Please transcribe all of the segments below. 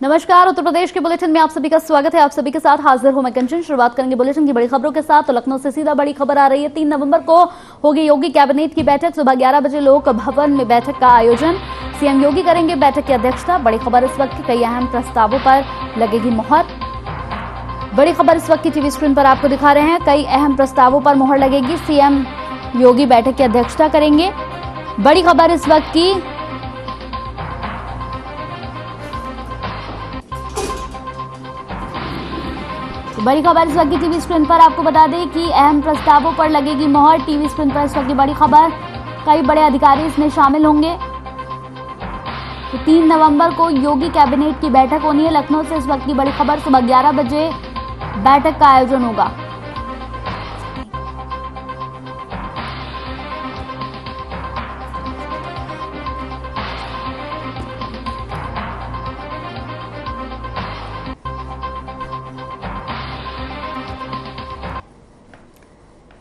नमस्कार, उत्तर प्रदेश के बुलेटिन में आप सभी का स्वागत है। आप सभी के साथ हाजिर हूं मैं कंचन। शुरुआत करेंगे बुलेटिन की बड़ी खबरों के साथ। तो लखनऊ से सीधा बड़ी खबर आ रही है। 3 नवंबर को होगी योगी कैबिनेट की बैठक। सुबह 11 बजे लोक भवन में बैठक का आयोजन। सीएम योगी करेंगे बैठक की अध्यक्षता। बड़ी खबर इस वक्त की, कई अहम प्रस्तावों पर लगेगी मुहर। बड़ी खबर इस वक्त की टीवी स्क्रीन पर आपको दिखा रहे हैं। कई अहम प्रस्तावों पर मुहर लगेगी। सीएम योगी बैठक की अध्यक्षता करेंगे। बड़ी खबर इस वक्त की, बड़ी खबर इस वक्त की टीवी स्क्रीन पर आपको बता दें कि अहम प्रस्तावों पर लगेगी मोहर। टीवी स्क्रीन पर इस वक्त की बड़ी खबर, कई बड़े अधिकारी इसमें शामिल होंगे। तो 3 नवंबर को योगी कैबिनेट की बैठक होनी है। लखनऊ से इस वक्त की बड़ी खबर, सुबह 11 बजे बैठक का आयोजन होगा।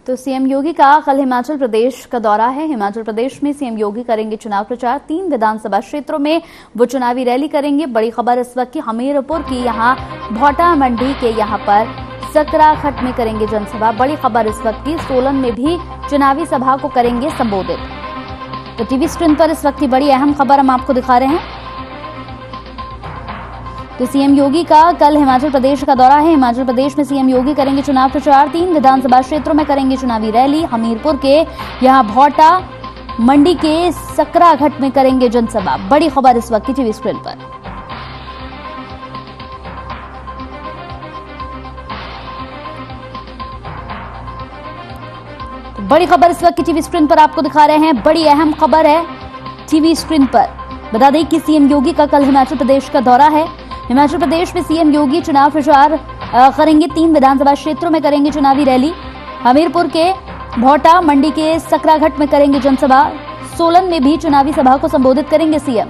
तो सीएम योगी का कल हिमाचल प्रदेश का दौरा है। हिमाचल प्रदेश में सीएम योगी करेंगे चुनाव प्रचार। 3 विधानसभा क्षेत्रों में वो चुनावी रैली करेंगे। बड़ी खबर इस वक्त की, हमीरपुर की यहां भोटा मंडी के यहां पर सकराखट में करेंगे जनसभा। बड़ी खबर इस वक्त की, सोलन में भी चुनावी सभा को करेंगे संबोधित। तो टीवी स्क्रीन पर इस वक्त की बड़ी अहम खबर हम आपको दिखा रहे हैं। तो सीएम योगी का कल हिमाचल प्रदेश का दौरा है। हिमाचल प्रदेश में सीएम योगी करेंगे चुनाव प्रचार। 3 विधानसभा क्षेत्रों में करेंगे चुनावी रैली। हमीरपुर के यहां भोटा मंडी के सकराघट में करेंगे जनसभा। बड़ी खबर इस वक्त की टीवी स्क्रीन पर। तो बड़ी खबर इस वक्त की टीवी स्क्रीन पर आपको दिखा रहे हैं। बड़ी अहम खबर है टीवी स्क्रीन पर। बता दें कि सीएम योगी का कल हिमाचल प्रदेश का दौरा है। हिमाचल प्रदेश में सीएम योगी चुनाव प्रचार करेंगे। 3 विधानसभा क्षेत्रों में करेंगे चुनावी रैली। हमीरपुर के भोटा मंडी के सकराघट में करेंगे जनसभा। सोलन में भी चुनावी सभा को संबोधित करेंगे सीएम।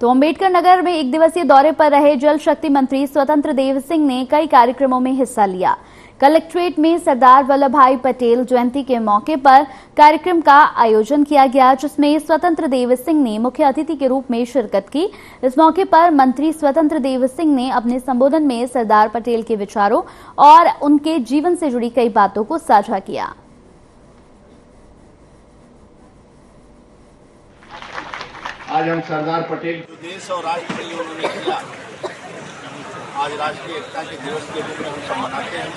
तो अंबेडकर नगर में 1 दिवसीय दौरे पर रहे जल शक्ति मंत्री स्वतंत्र देव सिंह ने कई कार्यक्रमों में हिस्सा लिया। कलेक्ट्रेट में सरदार वल्लभ भाई पटेल जयंती के मौके पर कार्यक्रम का आयोजन किया गया, जिसमें स्वतंत्र देव सिंह ने मुख्य अतिथि के रूप में शिरकत की। इस मौके पर मंत्री स्वतंत्र देव सिंह ने अपने संबोधन में सरदार पटेल के विचारों और उनके जीवन से जुड़ी कई बातों को साझा किया। आज हम सरदार पटेल जो देश और राष्ट्र के लिए उन्होंने किया, आज राष्ट्रीय एकता के दिवस के रूप में हम सब मनाते हैं।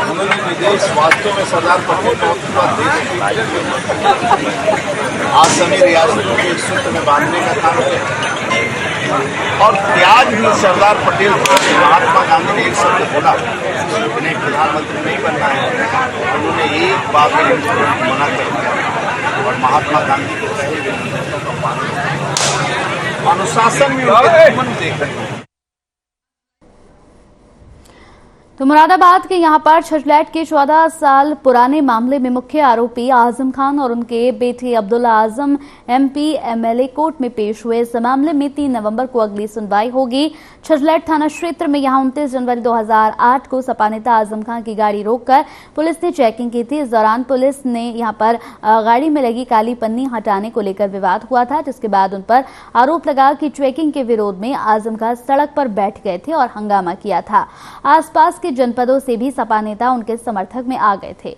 उन्होंने विदेश वास्तव में सरदार पटेल बहुत देश की आज सभी रियासतों के सूत्र में बांधने का काम किया। और आज भी सरदार पटेल महात्मा गांधी ने एक शब्द बोला, उन्हें प्रधानमंत्री नहीं बनना है। उन्होंने एक बात मना कर दिया और महात्मा गांधी को अनुशासन में उनके जीवन देख रहे हैं। तो मुरादाबाद के यहां पर छजलैट के 14 साल पुराने मामले में मुख्य आरोपी आजम खान और उनके बेटे Abdullah Azam MP MLA court में पेश हुए। इस मामले में 3 नवंबर को अगली सुनवाई होगी। छजलैट थाना क्षेत्र में यहां 29 जनवरी 2008 को सपा नेता आजम खान की गाड़ी रोककर पुलिस ने चेकिंग की थी। इस दौरान पुलिस ने यहां पर गाड़ी में लगी काली पन्नी हटाने को लेकर विवाद हुआ था, जिसके बाद उन पर आरोप लगा कि चेकिंग के विरोध में आजम खान सड़क पर बैठ गए थे और हंगामा किया था। आसपास के जनपदों से भी सपा नेता उनके समर्थक में आ गए थे।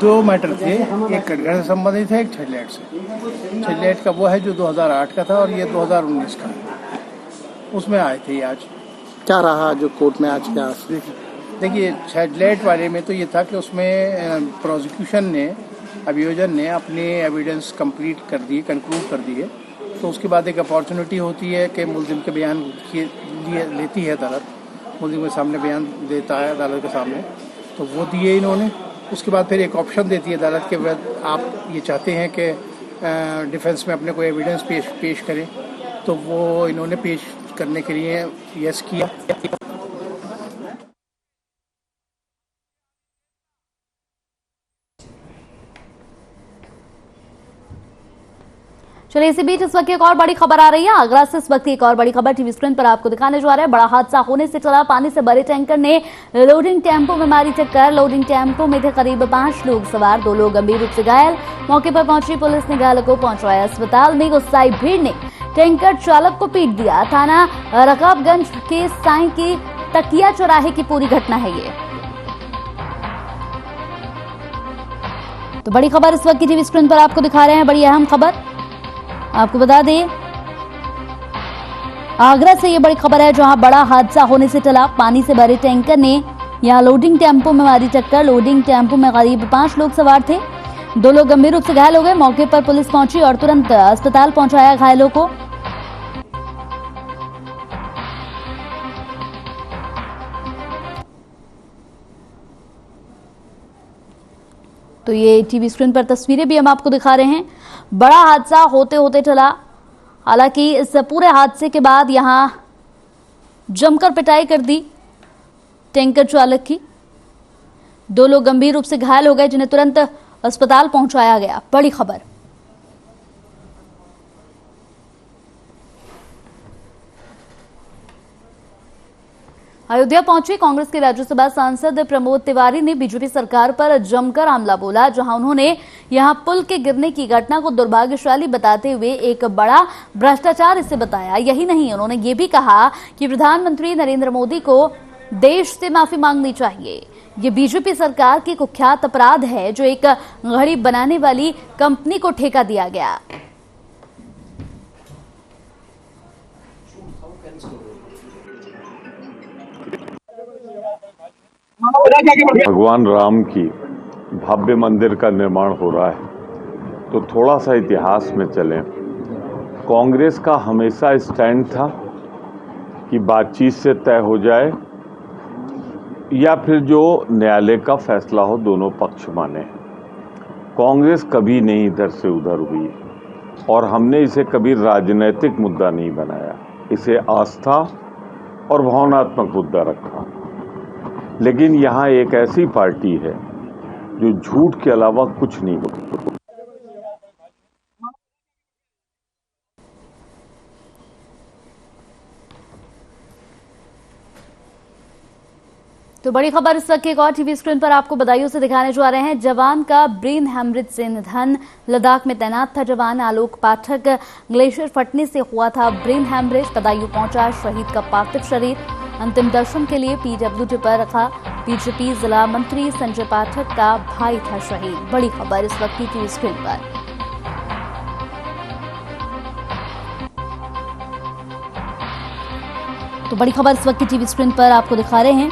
दो मैटर थे, एक कटघर से संबंधित है, एक छजलैट से। छजलैट का वो है जो 2008 का था और ये 2019 का है। उसमें आए थे आज। क्या रहा जो कोर्ट में आज क्या? देखिए, छजलैट वाले में तो ये था कि उसमें प्रोसिक्यूशन ने, अभियोजन ने अपने एविडेंस कंप्लीट कर दिए, कंक्लूड कर दिए। तो उसके बाद एक अपॉर्चुनिटी होती है कि मुल्जिम के बयान लेती है अदालत, मुल्जिम के सामने बयान देता है अदालत के सामने, तो वो दिए इन्होंने। उसके बाद फिर एक ऑप्शन देती है अदालत के, आप ये चाहते हैं कि डिफेंस में अपने कोई एविडेंस पेश करें, तो वो इन्होंने पेश करने के लिए यस किया। चलिए इसी बीच इस वक्त एक और बड़ी खबर आ रही है आगरा से। इस वक्त एक और बड़ी खबर टीवी स्क्रीन पर आपको दिखाने जा रहे हैं। बड़ा हादसा होने से चला पानी से भरे टैंकर ने लोडिंग टेम्पो में मारी टक्कर। लोडिंग टेम्पो में थे करीब 5 लोग सवार, 2 लोग गंभीर रूप से घायल। मौके पर पहुंची पुलिस ने घायलों को पहुंचाया अस्पताल में। गुस्साई भीड़ ने टैंकर चालक को पीट दिया। थाना रकाबगंज के साई की तकिया चौराहे की पूरी घटना है ये। तो बड़ी खबर इस वक्त की टीवी स्क्रीन पर आपको दिखा रहे हैं। बड़ी अहम खबर आपको बता दें, आगरा से ये बड़ी खबर है जहां बड़ा हादसा होने से टला। पानी से भरे टैंकर ने यहां लोडिंग टेम्पो में मारी टक्कर। लोडिंग टेम्पो में करीब 5 लोग सवार थे, 2 लोग गंभीर रूप से घायल हो गए। मौके पर पुलिस पहुंची और तुरंत अस्पताल पहुंचाया घायलों को। तो ये टीवी स्क्रीन पर तस्वीरें भी हम आपको दिखा रहे हैं। बड़ा हादसा होते होते चला। हालांकि इस पूरे हादसे के बाद यहां जमकर पिटाई कर दी टैंकर चालक की। 2 लोग गंभीर रूप से घायल हो गए जिन्हें तुरंत अस्पताल पहुंचाया गया। बड़ी खबर। अयोध्या पहुंचे कांग्रेस के राज्यसभा सांसद प्रमोद तिवारी ने बीजेपी सरकार पर जमकर हमला बोला, जहां उन्होंने यहां पुल के गिरने की घटना को दुर्भाग्यशाली बताते हुए एक बड़ा भ्रष्टाचार इसे बताया। यही नहीं, उन्होंने ये भी कहा कि प्रधानमंत्री नरेंद्र मोदी को देश से माफी मांगनी चाहिए। ये बीजेपी सरकार की कुख्यात अपराध है जो एक घड़ी बनाने वाली कंपनी को ठेका दिया गया। भगवान राम की भव्य मंदिर का निर्माण हो रहा है, तो थोड़ा सा इतिहास में चलें। कांग्रेस का हमेशा स्टैंड था कि बातचीत से तय हो जाए या फिर जो न्यायालय का फैसला हो दोनों पक्ष माने। कांग्रेस कभी नहीं इधर से उधर हुई और हमने इसे कभी राजनीतिक मुद्दा नहीं बनाया, इसे आस्था और भावनात्मक मुद्दा रखा। लेकिन यहाँ एक ऐसी पार्टी है जो झूठ के अलावा कुछ नहीं बोलती। तो बड़ी खबर इस वक्त एक और टीवी स्क्रीन पर आपको बधाइयों से दिखाने जा रहे हैं। जवान का ब्रेन हेमरेज से निधन। लद्दाख में तैनात था जवान आलोक पाठक। ग्लेशियर फटने से हुआ था ब्रेन हेमरेज। बदायूं पहुंचा शहीद का पार्थिव शरीर। अंतिम दर्शन के लिए पीडब्ल्यूडी पर रखा। बीजेपी जिला मंत्री संजय पाठक का भाई था शहीद। बड़ी खबर इस वक्त की टीवी स्क्रीन पर। तो बड़ी खबर इस वक्त की टीवी स्क्रीन पर आपको दिखा रहे हैं।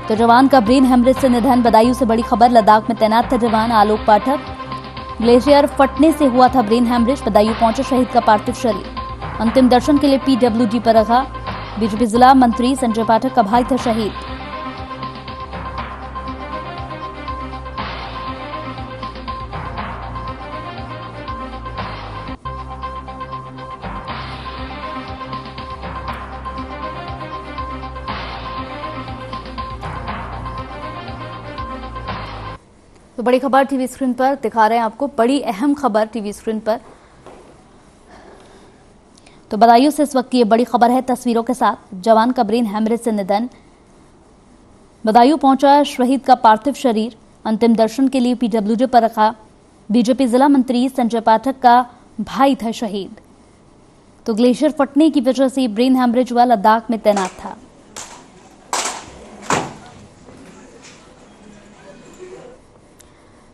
तो जवान का ब्रेन हेमरेज से निधन। बदायूं से बड़ी खबर। लद्दाख में तैनात था जवान आलोक पाठक। ग्लेशियर फटने से हुआ था ब्रेन हेमरेज। बदायूं पहुंचा शहीद का पार्थिव शरीर। अंतिम दर्शन के लिए पीडब्ल्यूडी पर रखा। बीजेपी जिला मंत्री संजय पाठक का भाई था शहीद। तो बड़ी खबर टीवी स्क्रीन पर दिखा रहे हैं आपको। बड़ी अहम खबर टीवी स्क्रीन पर। तो बदायूं से इस वक्त की ये बड़ी खबर है तस्वीरों के साथ। जवान का ब्रेन हेमरेज से निधन। बदायूं पहुंचा शहीद का पार्थिव शरीर। अंतिम दर्शन के लिए पीडब्ल्यूडी पर रखा। बीजेपी जिला मंत्री संजय पाठक का भाई था शहीद। तो ग्लेशियर फटने की वजह से ब्रेन हेमरेज हुआ। लद्दाख में तैनात था।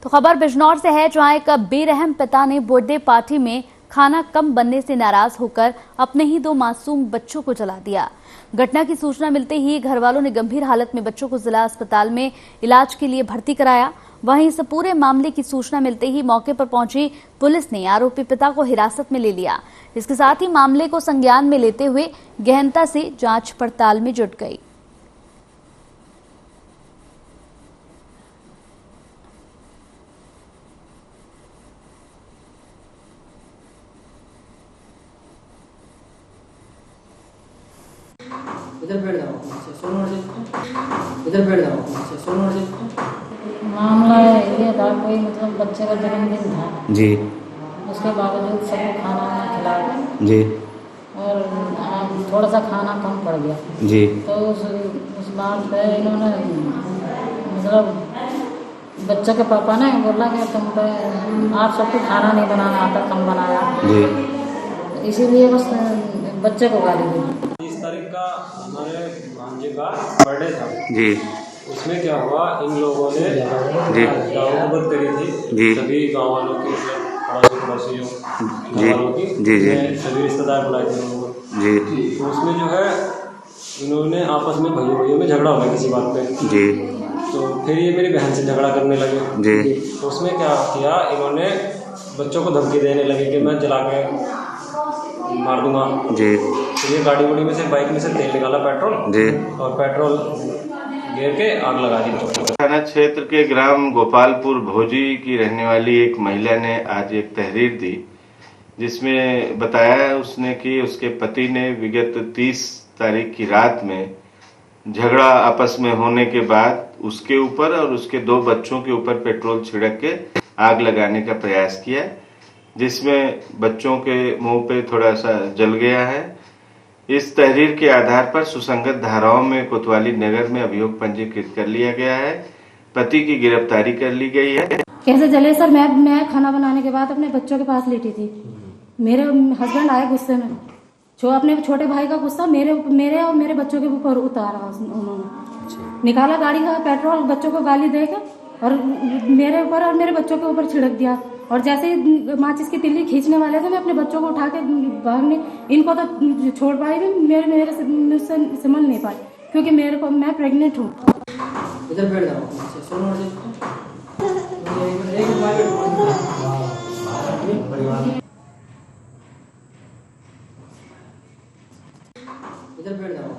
तो खबर बिजनौर से है जहां एक बेरहम पिता ने बर्थडे पार्टी में खाना कम बनने से नाराज होकर अपने ही 2 मासूम बच्चों को जला दिया। घटना की सूचना मिलते ही घर वालों ने गंभीर हालत में बच्चों को जिला अस्पताल में इलाज के लिए भर्ती कराया। वहीं इस पूरे मामले की सूचना मिलते ही मौके पर पहुंची पुलिस ने आरोपी पिता को हिरासत में ले लिया। इसके साथ ही मामले को संज्ञान में लेते हुए गहनता से जांच पड़ताल में जुट गई। इधर बैठ जाओ, सोनू इधर बैठ जाओ, सोनू मामला ये था, कोई मतलब बच्चे का जन्मदिन था जी उसके बावजूद सबको खाना वाना खिलाया जी और थोड़ा सा खाना कम पड़ गया। जी तो उस बात पे इन्होंने मतलब बच्चे के पापा ने बोला कि तुम पे आप सबको खाना नहीं बनाना आता, कम बनाया, जी इसीलिए बस बच्चे को गाली दी। 30 तारीख का हमारे भांजे का बर्थडे था। जी उसमें क्या हुआ, इन लोगों ने जी दावत करी थी जी सभी गांव वालों की, मतलब पड़ोसी जो जी गाँव वालों की, जी जी सभी रिश्तेदार बुलाए थे उन लोगों को। जी तो उसमें जो है इन्होंने आपस में भाइयों में झगड़ा हो गया किसी बात पे। जी तो फिर ये मेरी बहन से झगड़ा करने लगे। जी तो उसमें क्या किया, इन्होंने बच्चों को धमकी देने लगे कि मैं जला के मार दूंगा। जी तो ये गाड़ी वाड़ी में से, बाइक में से तेल निकाला, पेट्रोल, जी और पेट्रोल गिर के आग लगा दी। थाना क्षेत्र के ग्राम गोपालपुर भोजी की रहने वाली एक महिला ने आज एक तहरीर दी, जिसमें बताया उसने कि उसके पति ने विगत 30 तारीख की रात में झगड़ा आपस में होने के बाद उसके ऊपर और उसके 2 बच्चों के ऊपर पेट्रोल छिड़क के आग लगाने का प्रयास किया, जिसमें बच्चों के मुंह पे थोड़ा सा जल गया है। इस तहरीर के आधार पर सुसंगत धाराओं में कोतवाली नगर में अभियोग पंजीकृत कर लिया गया है। पति की गिरफ्तारी कर ली गई है। कैसे जले सर, मैं खाना बनाने के बाद अपने बच्चों के पास लेटी थी। मेरे हस्बैंड आए गुस्से में, जो अपने छोटे भाई का गुस्सा मेरे और मेरे बच्चों के ऊपर उतारा। उन्होंने निकाला गाड़ी का पेट्रोल, बच्चों को गाली देकर और मेरे ऊपर और मेरे बच्चों के ऊपर छिड़क दिया। और जैसे ही माचिस की तिल्ली खींचने वाले थे, मैं अपने बच्चों को उठा के भागने, इनको तो छोड़ पाई भी, मेरे से मुझसे संभल नहीं पाई, क्योंकि मैं प्रेग्नेंट हूँ। इधर बैठ जाओ, इधर बैठ जाओ।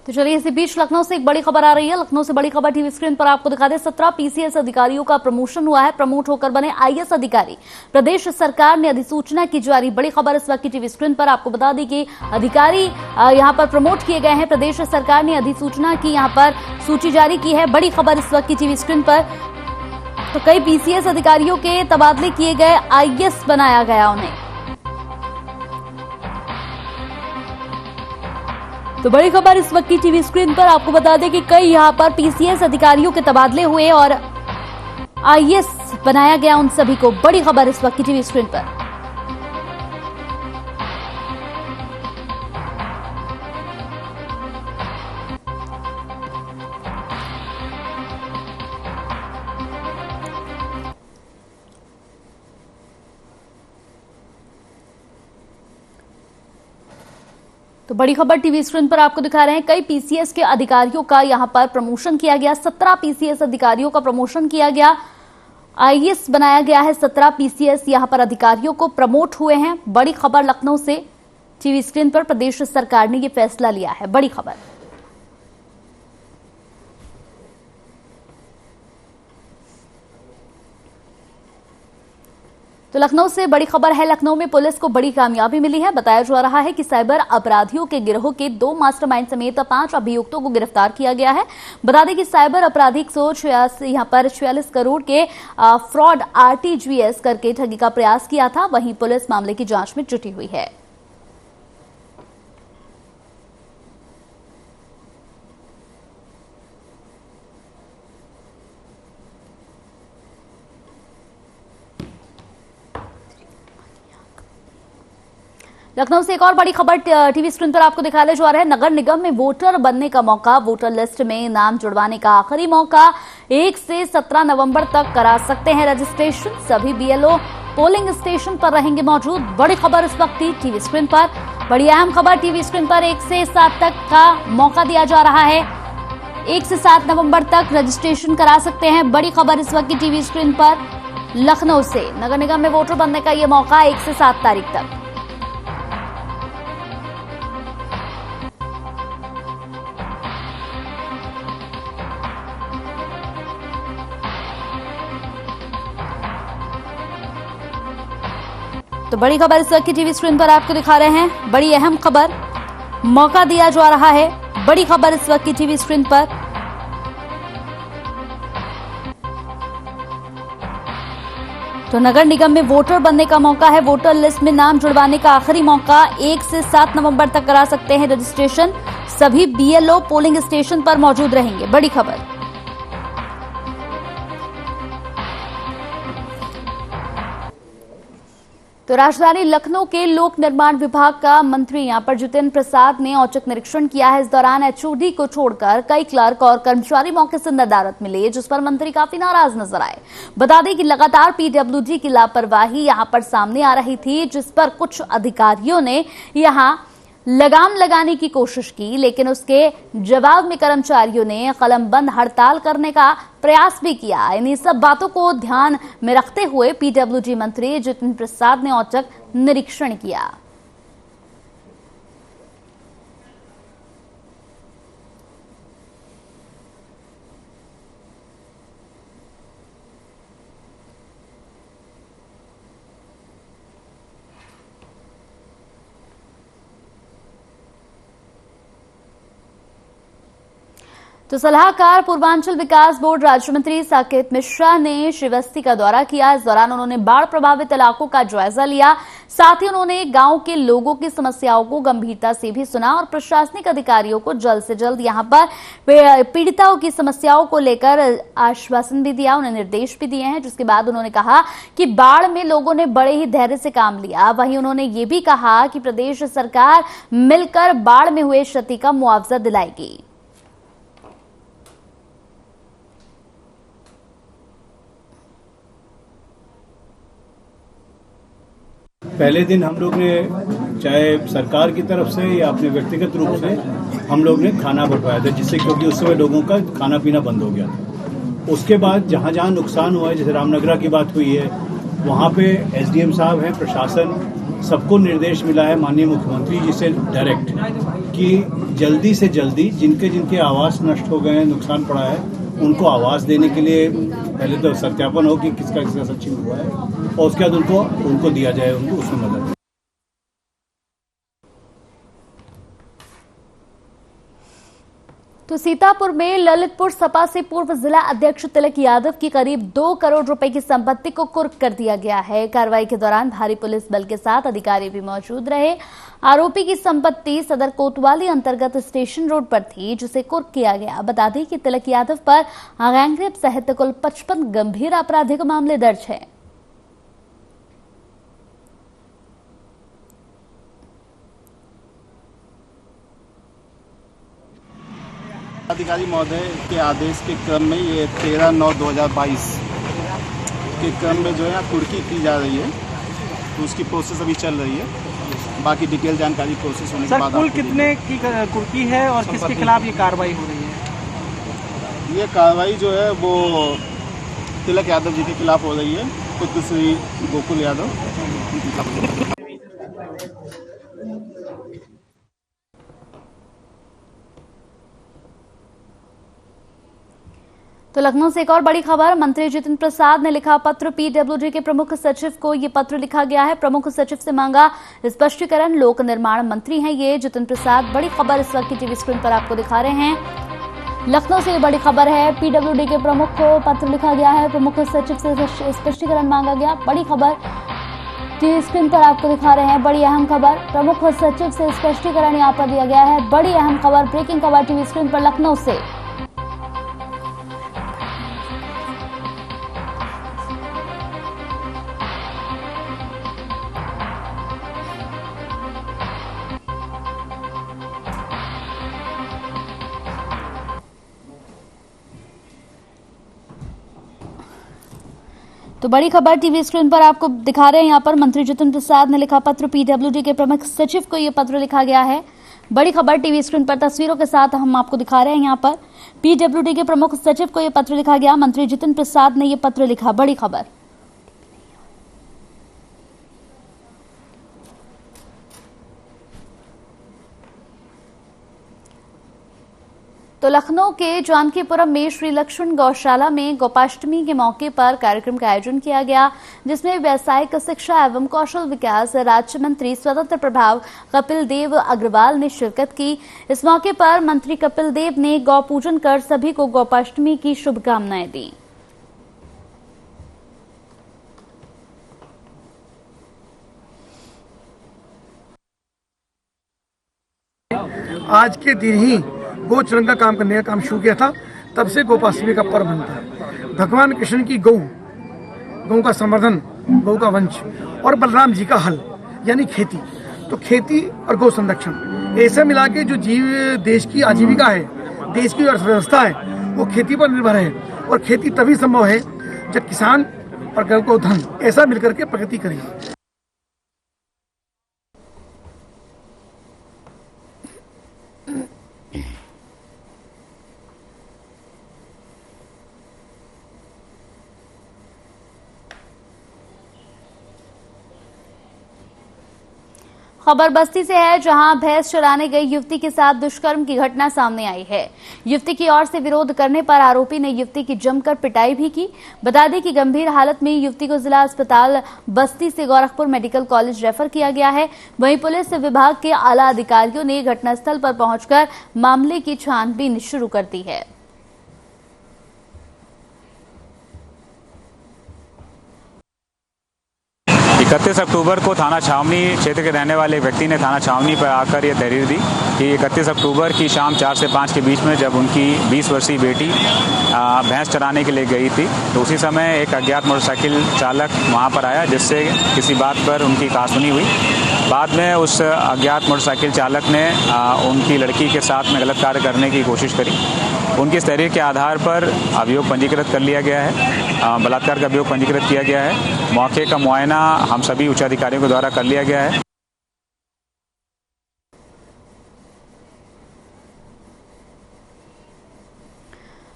तो चलिए, इसी बीच लखनऊ से एक बड़ी खबर आ रही है। लखनऊ से बड़ी खबर टीवी स्क्रीन पर आपको दिखा दें। 17 पीसीएस अधिकारियों का प्रमोशन हुआ है। प्रमोट होकर बने आईएएस अधिकारी। प्रदेश सरकार ने अधिसूचना की जारी। बड़ी खबर इस वक्त की टीवी स्क्रीन पर आपको बता दी कि अधिकारी यहां पर प्रमोट किए गए हैं। प्रदेश सरकार ने अधिसूचना की यहां पर सूची जारी की है। बड़ी खबर इस वक्त की टीवी स्क्रीन पर। तो कई पीसीएस अधिकारियों के तबादले किए गए, आईएएस बनाया गया उन्हें। तो बड़ी खबर इस वक्त की टीवी स्क्रीन पर आपको बता दें कि कई यहां पर पीसीएस अधिकारियों के तबादले हुए और आईएएस बनाया गया उन सभी को। बड़ी खबर इस वक्त की टीवी स्क्रीन पर। तो बड़ी खबर टीवी स्क्रीन पर आपको दिखा रहे हैं। कई पीसीएस के अधिकारियों का यहां पर प्रमोशन किया गया। 17 पीसीएस अधिकारियों का प्रमोशन किया गया। आईएएस बनाया गया है। 17 पीसीएस यहां पर अधिकारियों को प्रमोट हुए हैं। बड़ी खबर लखनऊ से टीवी स्क्रीन पर। प्रदेश सरकार ने यह फैसला लिया है। बड़ी खबर। तो लखनऊ से बड़ी खबर है। लखनऊ में पुलिस को बड़ी कामयाबी मिली है। बताया जा रहा है कि साइबर अपराधियों के गिरोह के 2 मास्टरमाइंड समेत 5 अभियुक्तों को गिरफ्तार किया गया है। बता दें कि साइबर अपराधी 146 करोड़ के फ्रॉड आरटीजीएस करके ठगी का प्रयास किया था। वहीं पुलिस मामले की जांच में जुटी हुई है। लखनऊ से एक और बड़ी खबर टीवी स्क्रीन पर आपको दिखाने जा रहा है। नगर निगम में वोटर बनने का मौका, वोटर लिस्ट में नाम जुड़वाने का आखिरी मौका। 1 से 17 नवंबर तक करा सकते हैं रजिस्ट्रेशन। सभी बीएलओ पोलिंग स्टेशन पर रहेंगे मौजूद। बड़ी खबर इस वक्त टीवी स्क्रीन पर। बड़ी अहम खबर टीवी स्क्रीन पर। 1 से 7 तक का मौका दिया जा रहा है। 1 से 7 नवंबर तक रजिस्ट्रेशन करा सकते हैं। बड़ी खबर इस वक्त की टीवी स्क्रीन पर लखनऊ से। नगर निगम में वोटर बनने का यह मौका 1 से 7 तारीख तक। तो बड़ी खबर इस वक्त की टीवी स्क्रीन पर आपको दिखा रहे हैं। बड़ी अहम खबर, मौका दिया जा रहा है। बड़ी खबर इस वक्त की टीवी स्क्रीन पर। तो नगर निगम में वोटर बनने का मौका है। वोटर लिस्ट में नाम जुड़वाने का आखिरी मौका। 1 से 7 नवंबर तक करा सकते हैं रजिस्ट्रेशन। सभी बीएलओ पोलिंग स्टेशन पर मौजूद रहेंगे। बड़ी खबर। तो राजधानी लखनऊ के लोक निर्माण विभाग का मंत्री यहां पर जितेंद्र प्रसाद ने औचक निरीक्षण किया है। इस दौरान एचओडी को छोड़कर कई क्लर्क और कर्मचारी मौके से नदारद मिले, जिस पर मंत्री काफी नाराज नजर आए। बता दें कि लगातार पीडब्ल्यूडी की लापरवाही यहां पर सामने आ रही थी, जिस पर कुछ अधिकारियों ने यहां लगाम लगाने की कोशिश की, लेकिन उसके जवाब में कर्मचारियों ने कलमबंद हड़ताल करने का प्रयास भी किया। इन्हीं सब बातों को ध्यान में रखते हुए पीडब्ल्यूडी मंत्री जितेंद्र प्रसाद ने औचक निरीक्षण किया। तो सलाहकार पूर्वांचल विकास बोर्ड राज्य मंत्री साकेत मिश्रा ने श्रीवस्ती का दौरा किया। इस दौरान उन्होंने बाढ़ प्रभावित इलाकों का जायजा लिया। साथ ही उन्होंने गांव के लोगों की समस्याओं को गंभीरता से भी सुना और प्रशासनिक अधिकारियों को जल्द से जल्द यहां पर पीड़िताओं की समस्याओं को लेकर आश्वासन भी दिया, उन्हें निर्देश भी दिए हैं। जिसके बाद उन्होंने कहा कि बाढ़ में लोगों ने बड़े ही धैर्य से काम लिया। वहीं उन्होंने ये भी कहा कि प्रदेश सरकार मिलकर बाढ़ में हुए क्षति का मुआवजा दिलाएगी। पहले दिन हम लोग ने चाहे सरकार की तरफ से या अपने व्यक्तिगत रूप से हम लोग ने खाना बंटवाया था, जिससे क्योंकि उस समय लोगों का खाना पीना बंद हो गया था। उसके बाद जहाँ जहाँ नुकसान हुआ है, जैसे रामनगरा की बात हुई है, वहाँ पे एसडीएम साहब हैं, प्रशासन सबको निर्देश मिला है माननीय मुख्यमंत्री जी से डायरेक्ट कि जल्दी से जल्दी जिनके आवास नष्ट हो गए हैं, नुकसान पड़ा है, उनको आवास देने के लिए पहले तो सत्यापन हो कि किसका सच्ची हुआ है और उसके बाद उनको दिया जाए, उनको उसमें मदद। तो सीतापुर में ललितपुर सपा से पूर्व जिला अध्यक्ष तिलक यादव की करीब 2 करोड़ रुपए की संपत्ति को कुर्क कर दिया गया है। कार्रवाई के दौरान भारी पुलिस बल के साथ अधिकारी भी मौजूद रहे। आरोपी की संपत्ति सदर कोतवाली अंतर्गत स्टेशन रोड पर थी, जिसे कुर्क किया गया। बता दें कि तिलक यादव पर गैंगरेप सहित कुल 55 गंभीर आपराधिक मामले दर्ज हैं। अधिकारी महोदय के आदेश के क्रम में ये 13/9/2022 के क्रम में जो है कुर्की की जा रही है, तो उसकी प्रोसेस अभी चल रही है। बाकी डिटेल जानकारी प्रोसेस होने के बाद कुल कितने की कुर्की है और किसके खिलाफ ये कार्रवाई हो रही है? ये कार्रवाई जो है वो तिलक यादव जी के खिलाफ हो रही है, पुत्र श्री गोकुल यादव। तो लखनऊ से एक और बड़ी खबर, मंत्री जितेंद्र प्रसाद ने लिखा पत्र। पीडब्ल्यूडी के प्रमुख सचिव को ये पत्र लिखा गया है। प्रमुख सचिव से मांगा स्पष्टीकरण। लोक निर्माण मंत्री हैं ये जितेंद्र प्रसाद। बड़ी खबर इस वक्त की टीवी स्क्रीन पर आपको दिखा रहे हैं। लखनऊ से ये बड़ी खबर है, पीडब्ल्यूडी के प्रमुख को पत्र लिखा गया है, प्रमुख सचिव से स्पष्टीकरण मांगा गया। बड़ी खबर टीवी स्क्रीन पर आपको दिखा रहे हैं। बड़ी अहम खबर, प्रमुख सचिव से स्पष्टीकरण यहाँ पर दिया गया है। बड़ी अहम खबर, ब्रेकिंग खबर टीवी स्क्रीन पर लखनऊ से। तो बड़ी खबर टीवी स्क्रीन पर आपको दिखा रहे हैं। यहाँ पर मंत्री जितेंद्र प्रसाद ने लिखा पत्र। पीडब्ल्यूडी के प्रमुख सचिव को यह पत्र लिखा गया है। बड़ी खबर टीवी स्क्रीन पर तस्वीरों के साथ हम आपको दिखा रहे हैं। यहाँ पर पीडब्ल्यूडी के प्रमुख सचिव को यह पत्र लिखा गया। मंत्री जितेंद्र प्रसाद ने यह पत्र लिखा। बड़ी खबर। तो लखनऊ के जानकीपुरम में श्री लक्ष्मण गौशाला में गोपाष्टमी के मौके पर कार्यक्रम का आयोजन किया गया, जिसमें व्यावसायिक शिक्षा एवं कौशल विकास राज्य मंत्री स्वतंत्र प्रभाव कपिल देव अग्रवाल ने शिरकत की। इस मौके पर मंत्री कपिल देव ने गौ पूजन कर सभी को गोपाष्टमी की शुभकामनाएं दी। आज के दिन ही गोचरण का काम करने का काम शुरू किया था, तब से गोपाष्टमी का पर्व बनता है। भगवान कृष्ण की गौ का संवर्धन, गौ का वंश और बलराम जी का हल यानी खेती, तो खेती और गौ संरक्षण ऐसे मिला के जो देश की आजीविका है, देश की अर्थव्यवस्था है, वो खेती पर निर्भर है। और खेती तभी संभव है जब किसान और गौ धन ऐसा मिलकर के प्रगति करेंगे। खबर बस्ती से है, जहां भैंस चराने गई युवती के साथ दुष्कर्म की घटना सामने आई है। युवती की ओर से विरोध करने पर आरोपी ने युवती की जमकर पिटाई भी की। बता दें कि गंभीर हालत में युवती को जिला अस्पताल बस्ती से गोरखपुर मेडिकल कॉलेज रेफर किया गया है। वहीं पुलिस विभाग के आला अधिकारियों ने घटनास्थल पर पहुंचकर मामले की छानबीन शुरू कर दी है। 31 अक्टूबर को थाना छावनी क्षेत्र के रहने वाले एक व्यक्ति ने थाना छावनी पर आकर यह तहरीर दी कि 31 अक्टूबर की शाम 4 से 5 के बीच में जब उनकी 20 वर्षीय बेटी भैंस चराने के लिए गई थी, तो उसी समय एक अज्ञात मोटरसाइकिल चालक वहां पर आया, जिससे किसी बात पर उनकी कहासुनी हुई। बाद में उस अज्ञात मोटरसाइकिल चालक ने उनकी लड़की के साथ में गलत कार्य करने की कोशिश करी। उनकी इस तहरीर के आधार पर अभियोग पंजीकृत कर लिया गया है, बलात्कार का अभियोग पंजीकृत किया गया है। मौके का मुआयना हम सभी उच्च अधिकारियों के द्वारा कर लिया गया है।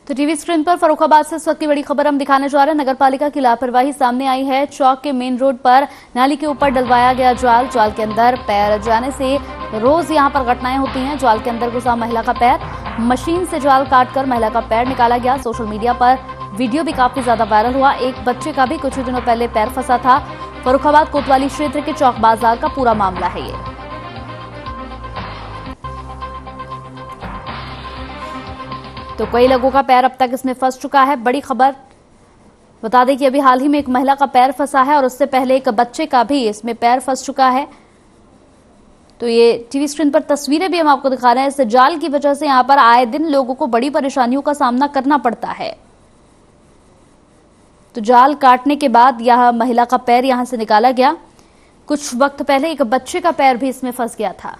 तो टीवी स्क्रीन पर फर्रुखाबाद से इस वक्त की बड़ी खबर हम दिखाने जा रहे हैं। नगरपालिका की लापरवाही सामने आई है। चौक के मेन रोड पर नाली के ऊपर डलवाया गया जाल के अंदर पैर जाने से रोज यहां पर घटनाएं होती हैं। जाल के अंदर घुसा महिला का पैर, मशीन से जाल काटकर महिला का पैर निकाला गया। सोशल मीडिया पर वीडियो भी काफी ज्यादा वायरल हुआ। एक बच्चे का भी कुछ दिनों पहले पैर फंसा था। फर्रुखाबाद कोतवाली क्षेत्र के चौक बाजार का पूरा मामला है ये। तो कई लोगों का पैर अब तक इसमें फंस चुका है। बड़ी खबर बता दें कि अभी हाल ही में एक महिला का पैर फंसा है और उससे पहले एक बच्चे का भी इसमें पैर फंस चुका है। तो ये टीवी स्क्रीन पर तस्वीरें भी हम आपको दिखा रहे हैं। इस जाल की वजह से यहां पर आए दिन लोगों को बड़ी परेशानियों का सामना करना पड़ता है। तो जाल काटने के बाद यह महिला का पैर यहां से निकाला गया। कुछ वक्त पहले एक बच्चे का पैर भी इसमें फंस गया था।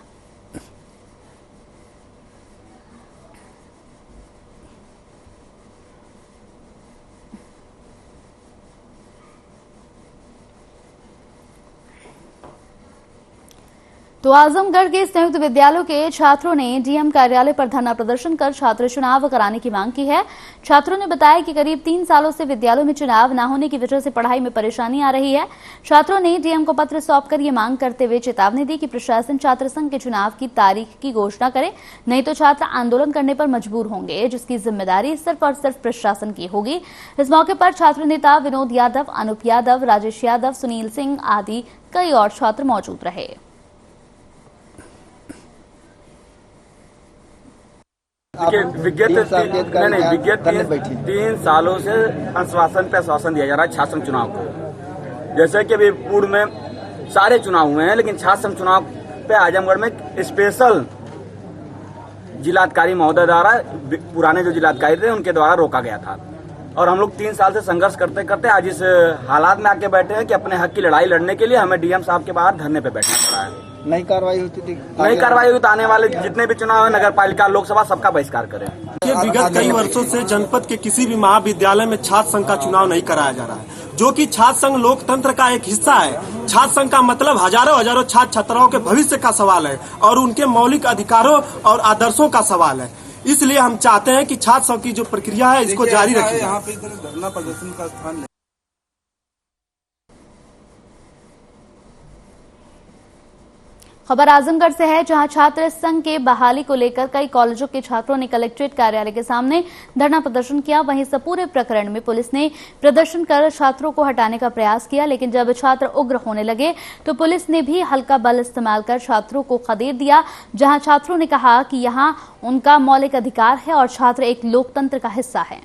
तो आजमगढ़ के संयुक्त विद्यालयों के छात्रों ने डीएम कार्यालय पर धरना प्रदर्शन कर छात्र चुनाव कराने की मांग की है। छात्रों ने बताया कि करीब 3 सालों से विद्यालयों में चुनाव न होने की वजह से पढ़ाई में परेशानी आ रही है। छात्रों ने डीएम को पत्र सौंपकर ये मांग करते हुए चेतावनी दी कि प्रशासन छात्र संघ के चुनाव की तारीख की घोषणा करे, नहीं तो छात्र आंदोलन करने पर मजबूर होंगे, जिसकी जिम्मेदारी सिर्फ और सिर्फ प्रशासन की होगी। इस मौके पर छात्र नेता विनोद यादव, अनुप यादव, राजेश यादव, सुनील सिंह आदि कई और छात्र मौजूद रहे। विगत 3 सालों से आश्वासन पे आश्वासन दिया जा रहा है छात्र चुनाव को। जैसे कि अभी पूर्व में सारे चुनाव हुए हैं, लेकिन छात्र चुनाव पे आजमगढ़ में स्पेशल जिलाधिकारी महोदय द्वारा, पुराने जो जिलाधिकारी थे उनके द्वारा रोका गया था। और हम लोग 3 साल से संघर्ष करते करते आज इस हालात में आके बैठे हैं कि अपने हक की लड़ाई लड़ने के लिए हमें डीएम साहब के बाहर धरने पे बैठना पड़ा है। नई कार्रवाई होती थी, नई कार्रवाई हुई तो आने वाले जितने भी चुनाव है, नगर पालिका, लोकसभा, सबका बहिष्कार करें। विगत कई वर्षों से जनपद के किसी भी महाविद्यालय में छात्र संघ का चुनाव नहीं कराया जा रहा है, जो कि छात्र संघ लोकतंत्र का एक हिस्सा है। छात्र संघ का मतलब हजारों छात्र छात्राओं के भविष्य का सवाल है और उनके मौलिक अधिकारों और आदर्शों का सवाल है। इसलिए हम चाहते हैं कि छात्र संघ की जो प्रक्रिया है इसको जारी रखें। यहाँ पे धरना प्रदर्शन का स्थान खबर आजमगढ़ से है, जहां छात्र संघ के बहाली को लेकर कई कॉलेजों के छात्रों ने कलेक्ट्रेट कार्यालय के सामने धरना प्रदर्शन किया। वहीं इस पूरे प्रकरण में पुलिस ने प्रदर्शन कर छात्रों को हटाने का प्रयास किया, लेकिन जब छात्र उग्र होने लगे तो पुलिस ने भी हल्का बल इस्तेमाल कर छात्रों को खदेड़ दिया। जहां छात्रों ने कहा कि यहां उनका मौलिक अधिकार है और छात्र एक लोकतंत्र का हिस्सा है।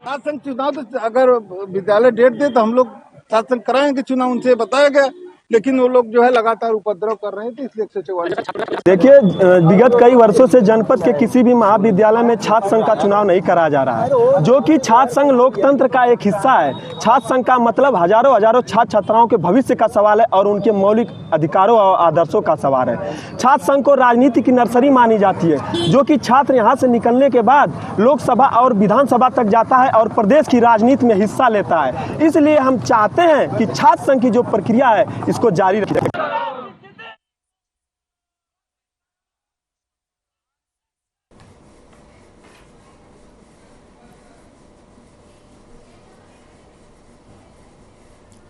छात्र संघ चुनाव तो अगर विद्यालय डेट दे तो हम लोग छात्र संघ कराएंगे चुनाव, उनसे बताया गया, लेकिन वो लोग जो है लगातार उपद्रव कर रहे थे, इसलिए 144। देखिए, विगत कई वर्षों से जनपद के किसी भी महाविद्यालय में छात्र संघ का चुनाव नहीं कराया जा रहा है, जो कि छात्र संघ लोकतंत्र का एक हिस्सा है। छात्र संघ का मतलब हजारों छात्र छात्राओं के भविष्य का सवाल है और उनके मौलिक अधिकारों और आदर्शों का सवाल है। छात्र संघ को राजनीति की नर्सरी मानी जाती है, जो कि छात्र यहाँ से निकलने के बाद लोकसभा और विधानसभा तक जाता है और प्रदेश की राजनीति में हिस्सा लेता है। इसलिए हम चाहते हैं कि छात्र संघ की जो प्रक्रिया है इसको जारी रखें।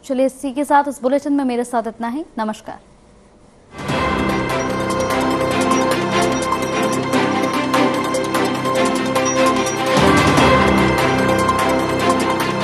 चलिए, इसी के साथ इस बुलेटिन में मेरे साथ इतना ही। नमस्कार।